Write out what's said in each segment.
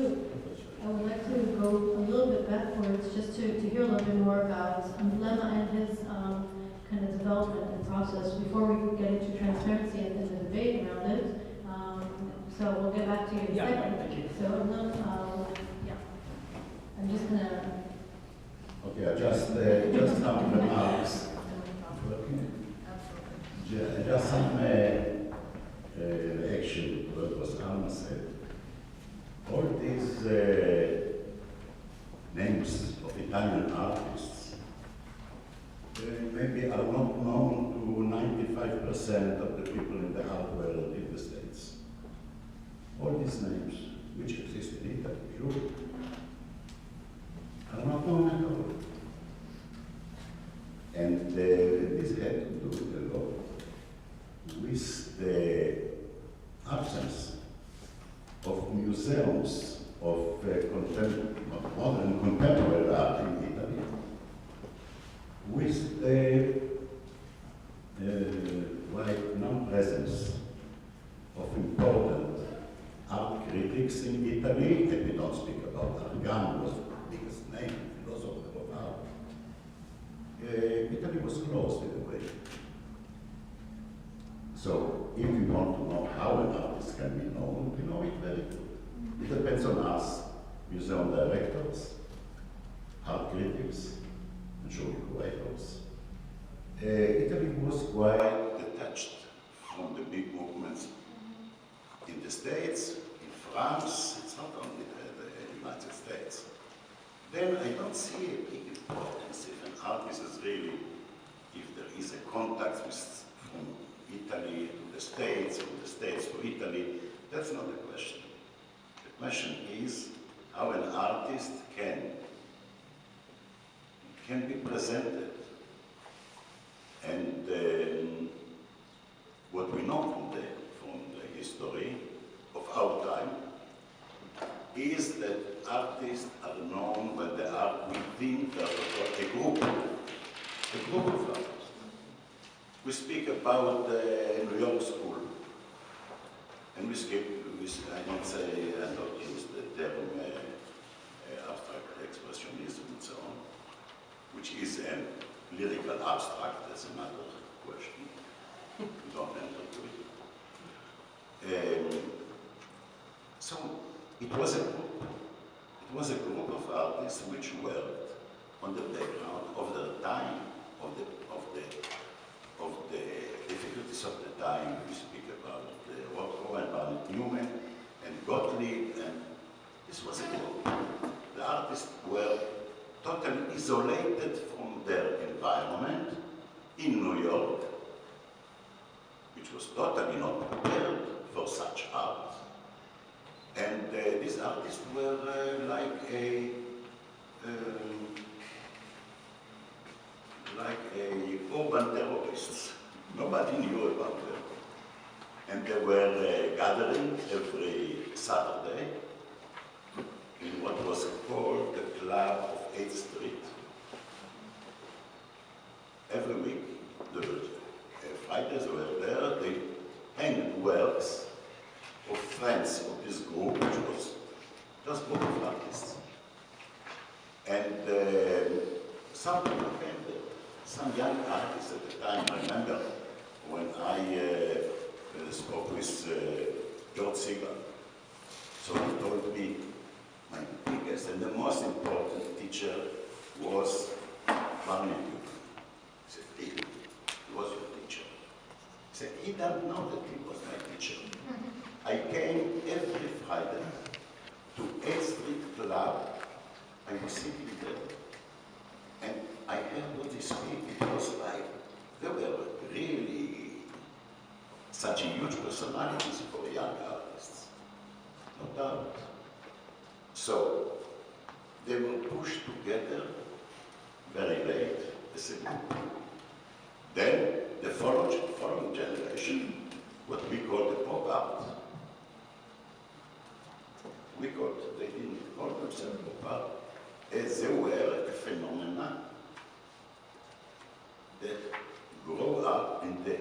would like to go a little bit backwards just to hear a little bit more about Emblema and his kind of development and process before we get into transparency and the debate around it. So we'll get back to you in a second. Thank you. So I'm just gonna. Okay, just some remarks. Just some reaction to what Alma said. All these names of Italian artists maybe are not known to 95% of the people in the art world in the States. All these names, which exist in Italy, Europe, are not known at all. And this had to do a lot with the absence of museums of modern contemporary art in Italy, with the non-presence of important art critics in Italy, and we don't speak about Argan, who was the biggest name, philosopher of art. Italy was closed in a way. So, if we want to know how an artist can be known, we know it very good. It depends on us, museum directors, art critics, and show curators. Italy was quite detached from the big movements in the States, in France. It's not only the United States. Then I don't see a big importance if an artist is really, if there is a contact with from Italy to the States, from the States to Italy. That's not the question. The question is how an artist can be presented. And what we know from the history of our time is that artists are known when they are within a group of artists. We speak about the New York School, and we speak, I don't use the term abstract expressionism and so on, which is a lyrical abstract, that's another question. We don't enter to it. So it was a group. It was a group of artists which worked on the background of the time, of the difficulties of the time. We speak about Rocco and Barnett Newman and Gottlieb, and this was a group. The artists were totally isolated from their environment in New York, which was totally not prepared for such art. And these artists were like urban terrorists. Nobody knew about them. And they were gathering every Saturday in what was called the Club of 8th Street. Every week, the fighters were there. They hanged works of friends of this group, which was just a group of artists. And some people came there. Some young artists at the time. I remember when I spoke with George Segal. So he told me my biggest and the most important teacher was Barnett. He said, he was your teacher. He said, he doesn't know that he was my teacher. I came every Friday to 8th Street Club. I was sitting there. And I heard what they speak. It was like, they were really such a huge personalities for young artists. No doubt. So, they were pushed together very late as a group. Then, the following generation, what we call the pop art. They didn't call themselves pop art, as they were a phenomenon that grew up in the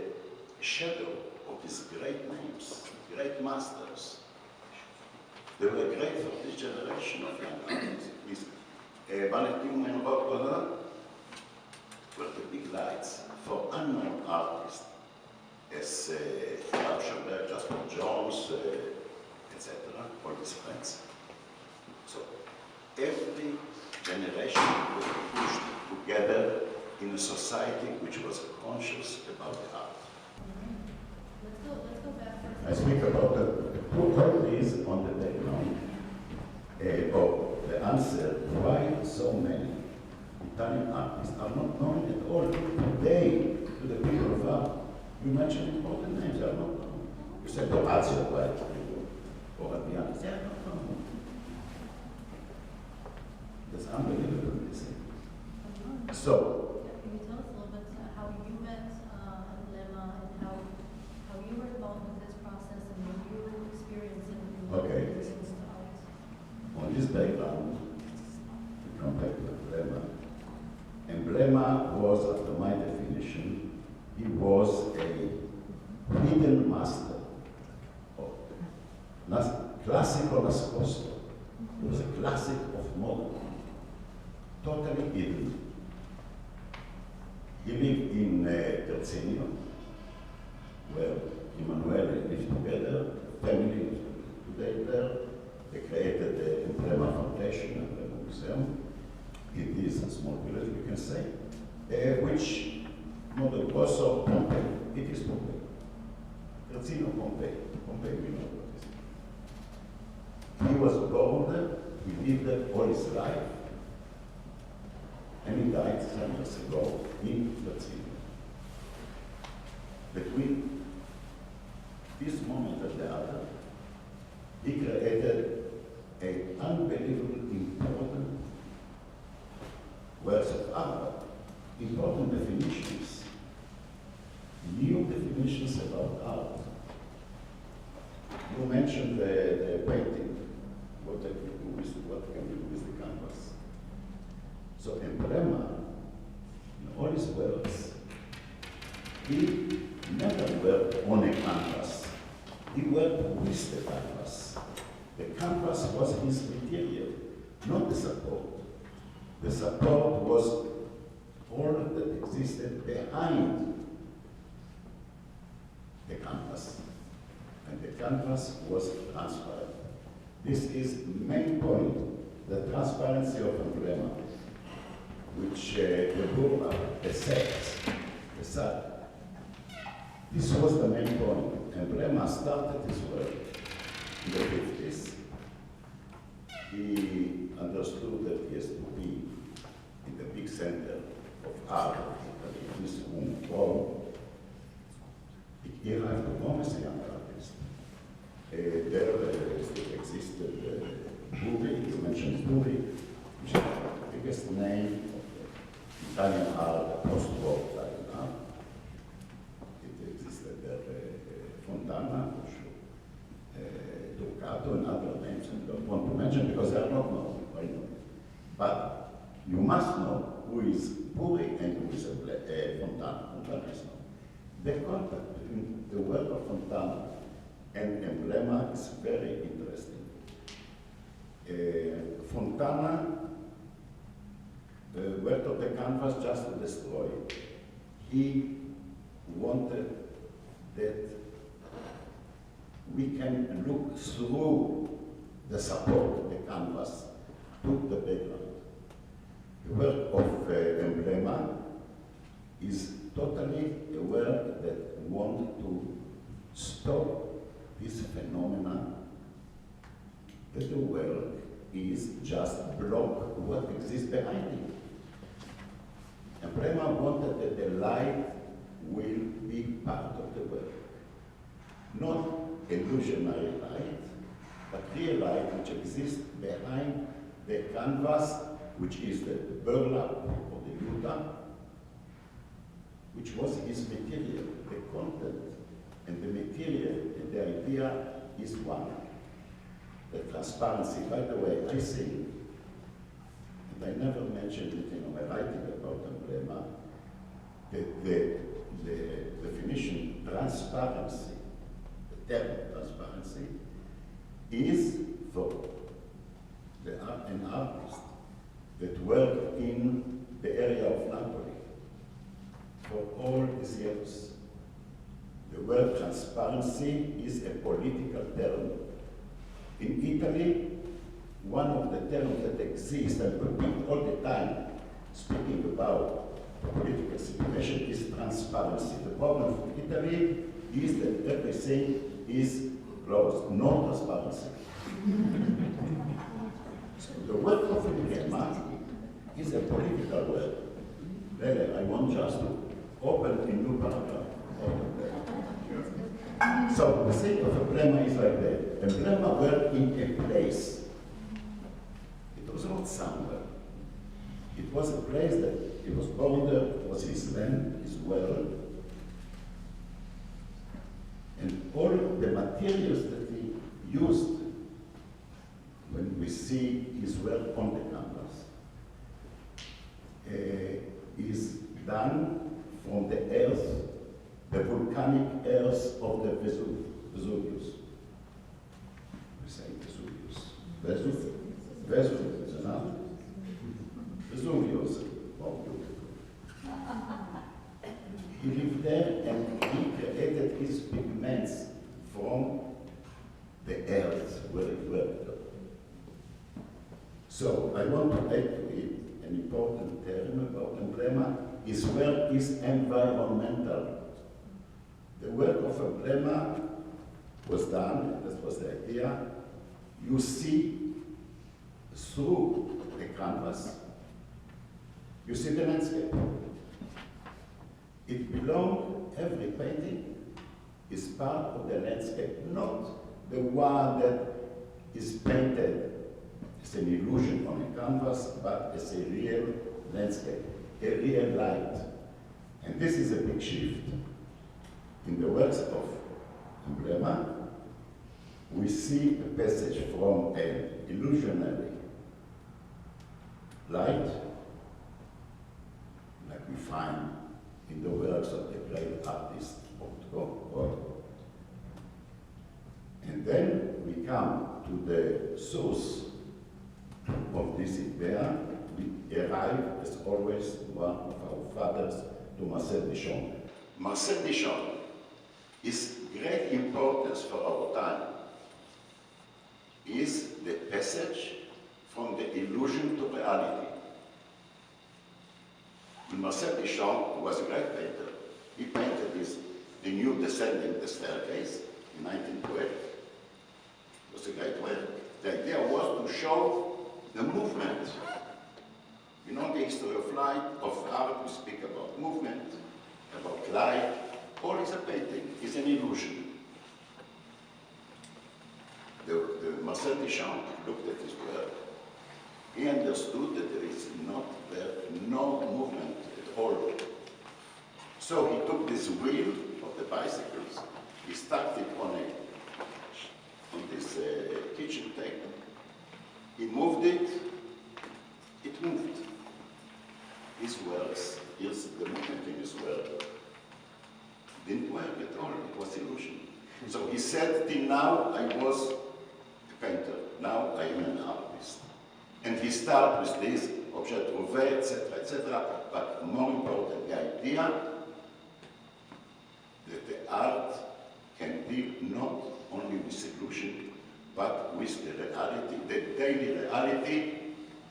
shadow of these great names, great masters. They were great for this generation of young artists. This Valentin and Rocco were the big lights for unknown artists, as Chagnon-Burke, Jasper Jones, etc., all his friends. So every generation was pushed together in a society which was conscious about the art. Let's go back for I speak about the two countries on the background of the answer why so many Italian artists are not known at all today to the people of art. You mentioned important names, they are not known. You said Barzel, right? Or Adrian, they are not known. That's unbelievable, you see. So, can you tell us a little bit how you met Emblema and how you were involved with this process and what you experienced in okay. this art? On this background, we come back to Emblema. Emblema was, after my definition, he was a hidden master of classical nascosto. He was a classic of modern, totally hidden. He lived in Terzinio, where Emanuele lived together, family lived today there. They created the Emblema Foundation, Emblema Museum. It is a small village, we can say, which model was of Pompeii. It is Pompeii. Terzinio, Pompeii. Pompeii, we know what it is. He was born there, he lived there all his life, and he died some years ago in Terzinio. Between this moment and the other, he created an unbelievably important works of art, important definitions, new definitions about art. You mentioned the painting, what can we do with the canvas? So Emblema, in all his works, he never worked on a canvas. He worked with the canvas. The canvas was his material, not the support. The support was all that existed behind the canvas. And the canvas was transparent. This is the main point, the transparency of Emblema, which the Burla, the sets, the sad. This was the main point. Emblema started his work in the 50s. He understood that he has to be in the big center of art of Italy, this Rome. He arrived to Rome as a young artist. There still existed Burri, you mentioned Burri, which is the biggest name of Italian art, post-war Italian art. It existed there, Fontana, for sure, Ducato, and other names I don't want to mention because they are not known. I know. But you must know who is Burri and who is Fontana. Fontana is known. The contact between the work of Fontana and Emblema is very interesting. Fontana worked on the canvas just to destroy. He wanted that we can look through the support, the canvas, to the background. The work of Emblema is totally a work that wants to stop this phenomenon that the work is just block what exists behind it. Emblema wanted that the light will be part of the work. Not illusionary light, but real light which exists behind the canvas, which is the burlap or the Utah, which was his material. The content and the material and the idea is one. The transparency, by the way, I think, and I never mentioned it in my writing about Emblema, that the definition transparency, the term transparency, is for an artist that worked in the area of Napoli for all these years. The word transparency is a political term. In Italy, one of the terms that exists and repeat all the time, speaking about political situation, is transparency. The problem for Italy is that everything is closed, no transparency. So the word of Emblema is a political word. Really, I want just to open a new paragraph. So the thing of Emblema is like that. Emblema were in a place. It was not somewhere. It was a place that he was born there, it was his land, his world. And all the materials that he used when we see his work on the canvas is done from the earth, the volcanic earth of the Vesuvius. We say Vesuvius. Vesuvius, no? Vesuvius. Oh, beautiful. He lived there and he created his pigments from the earth where he worked. So I want to add to it an important term about Emblema. His work is environmental. The work of Emblema was done, and that was the idea. You see through the canvas, you see the landscape. It belongs, every painting is part of the landscape, not the one that is painted as an illusion on a canvas, but as a real landscape, a real light. And this is a big shift. In the works of Emblema, we see a passage from an illusionary light, like we find in the works of the great artist Miracco. And then we come to the source of this idea. We arrive, as always, one of our fathers, to Marcel Duchamp. Marcel Duchamp is great importance for our time, is the passage from the illusion to reality. Marcel Duchamp was a great painter. He painted the new Descending the Staircase in 1912. It was a great work. The idea was to show the movement. You know, the history of light, of art, we speak about movement, about light. All is a painting, is an illusion. The Marcel Duchamp looked at his work. He understood that there is no movement at all. So he took this wheel of the bicycles, he stuck it on this kitchen table. He moved it, it moved. His works, here's the movement in his work, didn't work at all, it was illusion. So he said, till now I was a painter, now I am an artist. And he started with this, objet trouvé, etc., but more important, the idea that the art can deal not only with illusion, but with the reality, the daily reality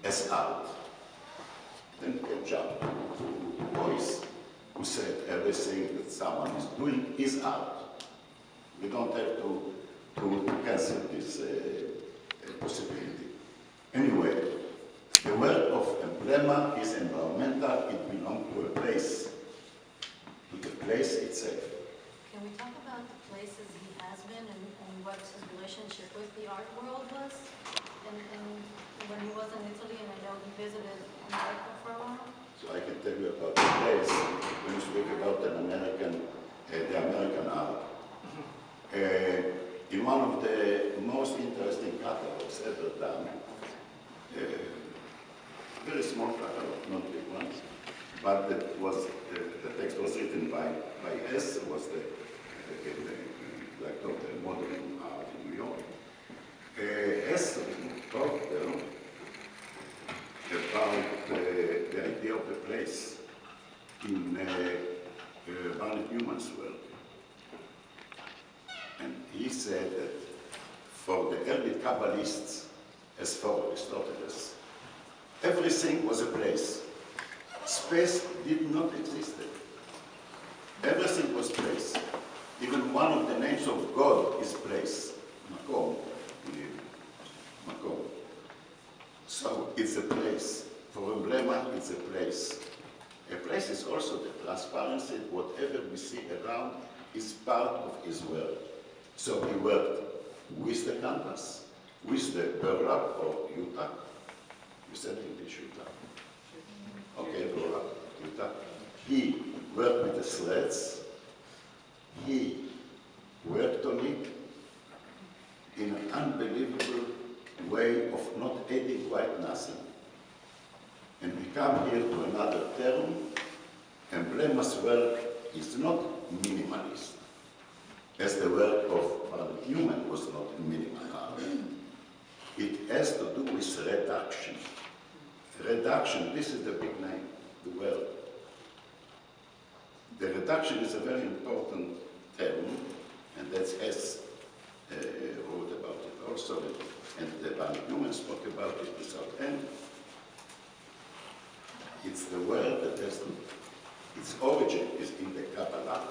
as art. Then we can jump to Ruiz, who said everything that someone is doing is art. We don't have to cancel this possibility. Anyway, the work of Emblema is environmental. It belongs to a place, to the place itself. Can we talk about the places he has been and what his relationship with the art world was? And when he was in Italy, and I know he visited America for a while? So I can tell you about the place when you speak about the American art. In one of the most interesting catalogs ever done, very small catalog, not big ones, but it was, the text was written by S, was the director of the modern art in New York. Esther talked there about the idea of the place in Barnett Newman's work. And he said that for the early Kabbalists, as for Aristotle, everything was a place. Space did not exist. Everything was place. Even one of the names of God is place. Makom. Makom. So it's a place. For Emblema, it's a place. A place is also the transparency. Whatever we see around is part of his work. So he worked with the canvas, with the burlap or yuta. You said English yuta. Okay, burlap, yuta. He worked with the threads. He worked on it in an unbelievable way of not adding quite nothing. And we come here to another term. Emblema's work is not minimalist, as the work of Barnett Newman was not minimal. It has to do with reduction. Reduction, this is the big name, the word. The reduction is a very important term, and that's S wrote about it also, and Barnett Newman spoke about it without end. It's the word that has to, its origin is in the Kabbalah,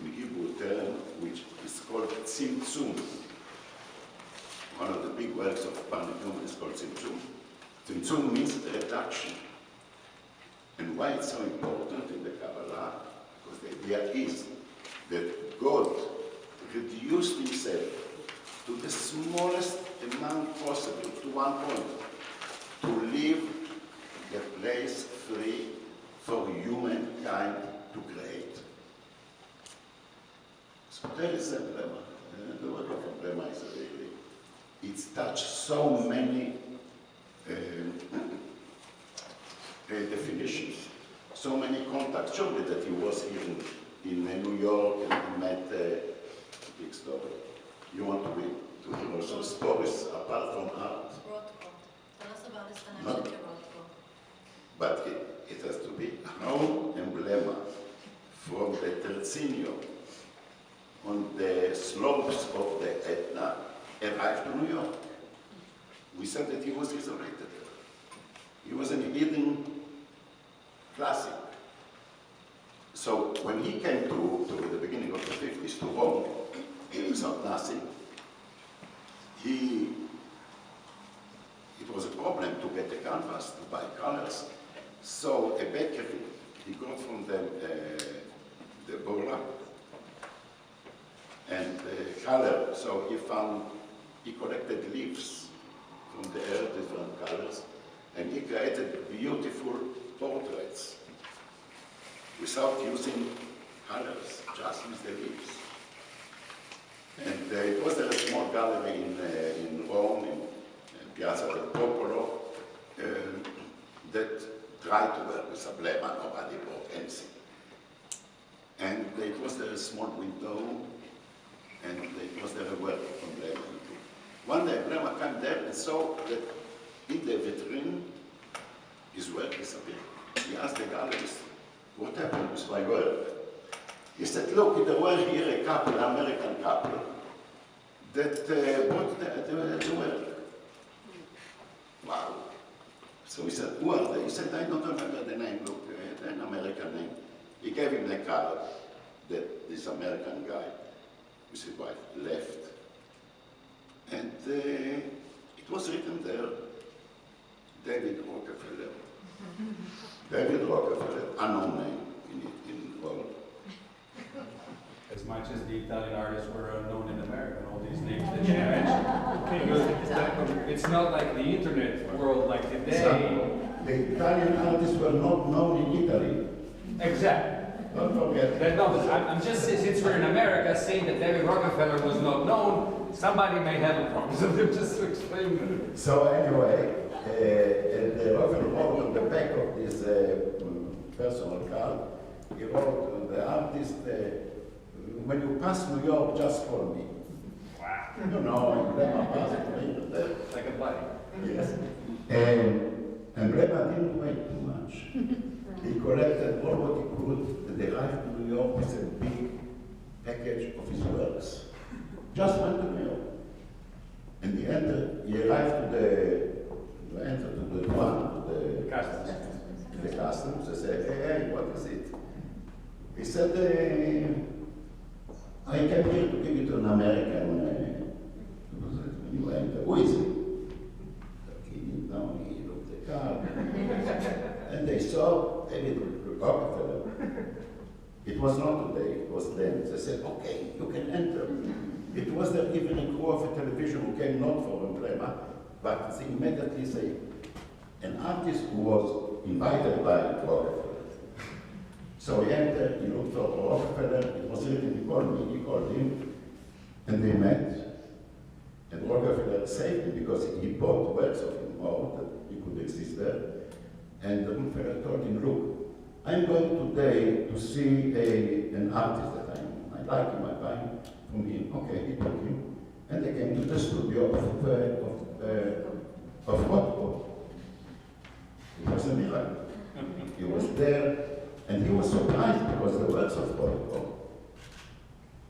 in Hebrew term, which is called Tzimtzum. One of the big works of Barnett Newman is called Tzimtzum. Tzimtzum means reduction. And why it's so important in the Kabbalah? Because the idea is that God reduced himself to the smallest amount possible, to one point, to leave the place free for humankind to create. So there is Emblema. The work of Emblema is really, it's touched so many definitions, so many contacts. Surely that he was here in New York and he met big story. You want to hear also stories apart from art? Rothko. Tell us about his connection to Rothko. But it has to be how Emblema from the Terzinio on the slopes of the Etna arrived to New York. We said that he was isolated. He was an hidden classic. So when he came to the beginning of the 50s to Rome, without nothing, it was a problem to get a canvas, to buy colors. So a bakery, he got from them the burlap and the color. So he collected leaves from the earth, different colors, and he created beautiful portraits without using colors, just with the leaves. And it was a small gallery in Rome, in Piazza del Popolo, that tried to work with Emblema. Nobody bought anything. And it was a small window, and it was there a work of Emblema. One day Emblema came there and saw that in the vitrine, his work disappeared. He asked the gallerist, what happened with my work? He said, look, there were here a couple, an American couple, that bought the work. Wow. So he said, who are they? He said, I don't remember the name, look, an American name. He gave him the card that this American guy, with his wife, left. And it was written there, David Rockefeller. David Rockefeller, unknown name in the world. As much as the Italian artists were known in America, and all these names that you mentioned. It's not like the internet world like today. The Italian artists were not known in Italy. Exactly. Don't forget. I'm just, since we're in America, saying that David Rockefeller was not known, somebody may have a problem. So just to explain. So anyway, the Rockefeller wrote on the back of this personal card, he wrote, the artist, when you pass New York, just call me. Wow. Emblema was great there. Like a buddy. Yes. And Emblema didn't wait too much. He collected all what he could and arrived to New York with a big package of his works. Just went to New York. And he arrived to the customs. They said, hey, what is it? He said, I came here to give it to an American. You enter. Who is it? He didn't know. He looked at the card. And they saw David Rockefeller. It was not today, it was then. They said, okay, you can enter. It was the evening crew of a television who came not for Emblema, but they immediately say, an artist who was invited by Rockefeller. So he entered, he looked for Rockefeller, it was written, he called him, and they met. And Rockefeller saved him because he bought works of him more that he could exist there. And Rockefeller told him, look, I'm going today to see an artist that I like him, I buy him from him. Okay, he took him. And they came to the studio of Rothko. It was a miracle. He was there, and he was surprised because the works of Rothko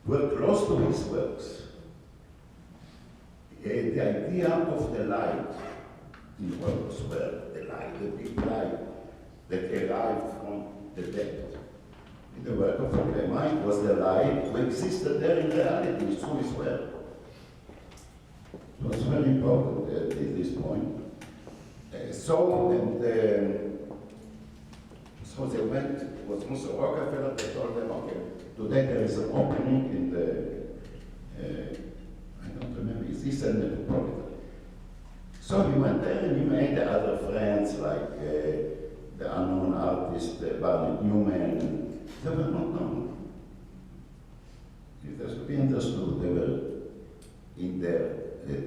were close to his works. The idea of the light in Rothko's work, the light, the big light that arrived from the depth. In the work of Emblema, it was the light who existed there in reality through his work. It was very important at this point. So they went, it was also Rockefeller, they told them, okay, today there is an opening in the, I don't remember, it's Eastern Metropolitan. So he went there and he made the other friends like the unknown artist, Barnett Newman. They were not known. It has to be understood, they were in the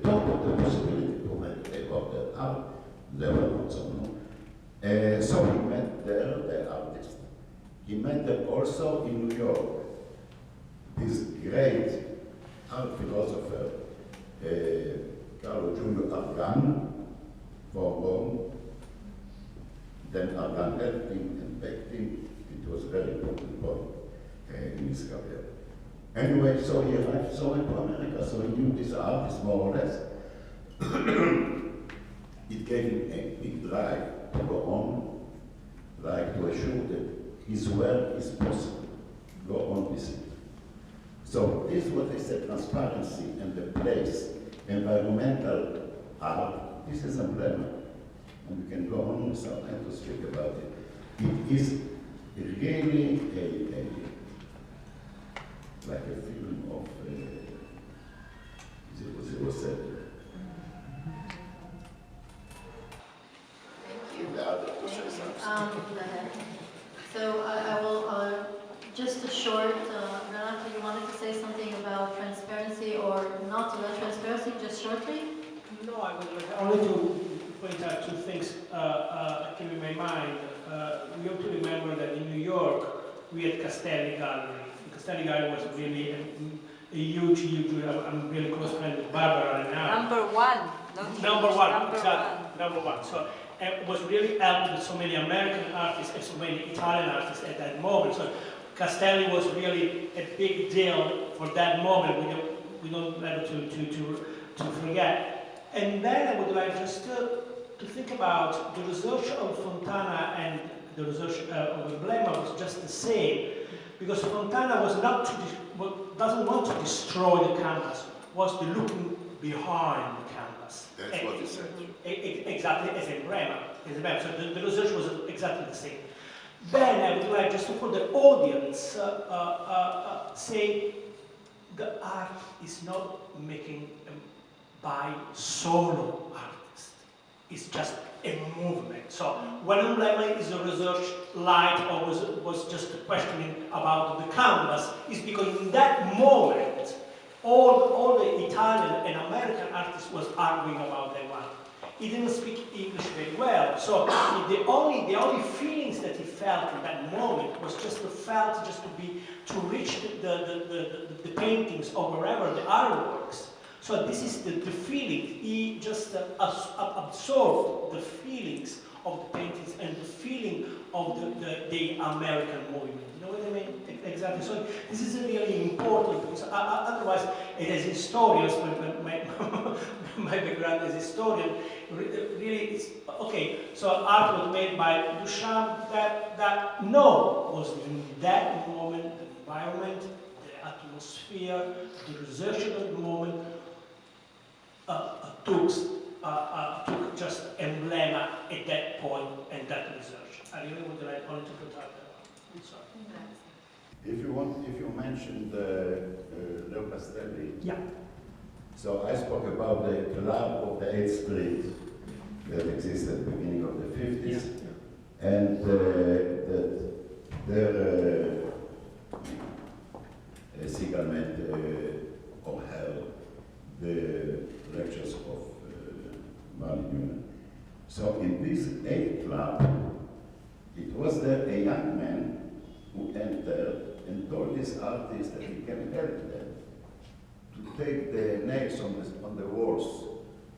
top of the possibility to make they got that art. They were not so known. So he met there the artist. He met them also in New York. This great art philosopher, Carlo Giulio Argan, from Rome. Then Argan helped him and backed him. It was a very important point in his career. Anyway, so he arrived so into America, so he knew this artist more or less. It gave him a big drive to go on, like to assure that his work is possible. Go on with it. So this is what I said, transparency and the place, environmental art, this is Emblema. And we can go on with some time to speak about it. It is really like a film of 007. Thank you. The other to say something. So I will, just a short, Renato, you wanted to say something about transparency or not about transparency, just shortly? No, I would like only to point out two things that came in my mind. We have to remember that in New York, we had Castelli Gallery. The Castelli Gallery was really a huge, I'm really close friend with Barbara Renato. Number one. Number one. So it was really helped with so many American artists and so many Italian artists at that moment. So Castelli was really a big deal for that moment. We don't have to forget. And then I would like just to think about the research of Fontana and the research of Emblema was just the same, because Fontana was doesn't want to destroy the canvas, was the looking behind the canvas. That's what he said. Exactly as Emblema. So the research was exactly the same. Then I would like just for the audience say the art is not making by solo artists. It's just a movement. So when Emblema is a research light or was just questioning about the canvas, is because in that moment all the Italian and American artists was arguing about their one. He didn't speak English very well, so the only feelings that he felt in that moment was just to reach the paintings or wherever the artworks So this is the feeling. He just absorbed the feelings of the paintings and the feeling of the American movement. You know what I mean? Exactly. So this is really important because otherwise, as historians, my background as historian, really is okay. So art was made by Duchamp. That was in that moment the environment, the atmosphere, the research of the moment took just Emblema at that point and that research. I really would like only to put out that. I'm sorry. If you mentioned Leo Castelli. Yeah. So I spoke about the club of the 8th Street that existed at the beginning of the 50s, yeah. And that there Seagal met or held the lectures of Marley Newman. So in this 8th club, it was there a young man who entered and told this artist that he can help them to take the nails on the walls,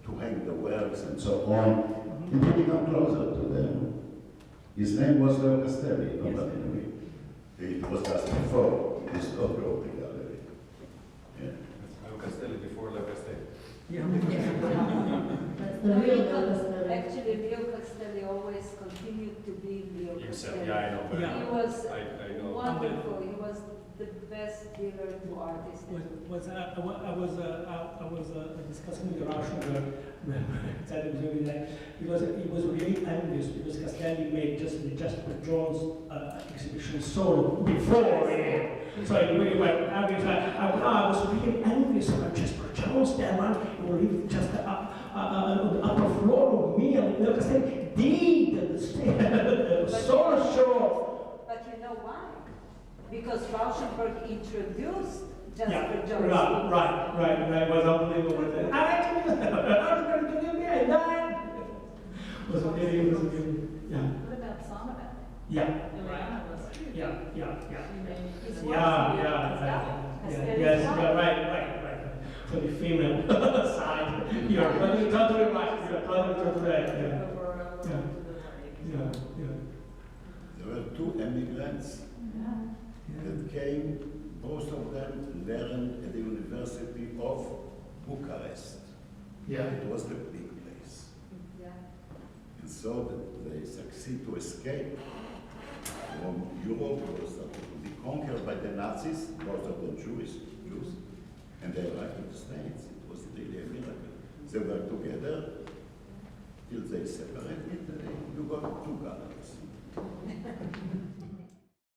to hang the works and so on, and to become closer to them. His name was Leo Castelli, nobody knew it. It was just before this photo of the gallery. Yeah. Leo Castelli before Leo Castelli. Yeah. That's the real Leo Castelli. Actually, Leo Castelli always continued to be Leo Castelli. Yeah, I know. But Yeah. He was I know. wonderful. He was the best dealer to artists. I was discussing with Russian because he was really envious because Castelli made just the Jasper Jones exhibition sold before him. So he really went every time. I was really envious of Jasper Jones. That man will live just on the upper floor of me, and Leo Castelli did the solo show. But you know why? Because Rauschenberg introduced Jasper Jones. Right. Was unbelievable. I actually, Rauschenberg told me I died. Was really, yeah. What about Sonnebeck? Yeah. Ilana was huge. Yeah. She made his work. Yes, right. For the female side. You're totally right. Yeah. There were two immigrants that came, both of them learned at the University of Bucharest. Yeah. It was the big place. Yeah. And so that they succeed to escape from Europe, was to be conquered by the Nazis, most of them Jews, and they arrived in the States. It was really a miracle. They were together till they separated. You got two galleries.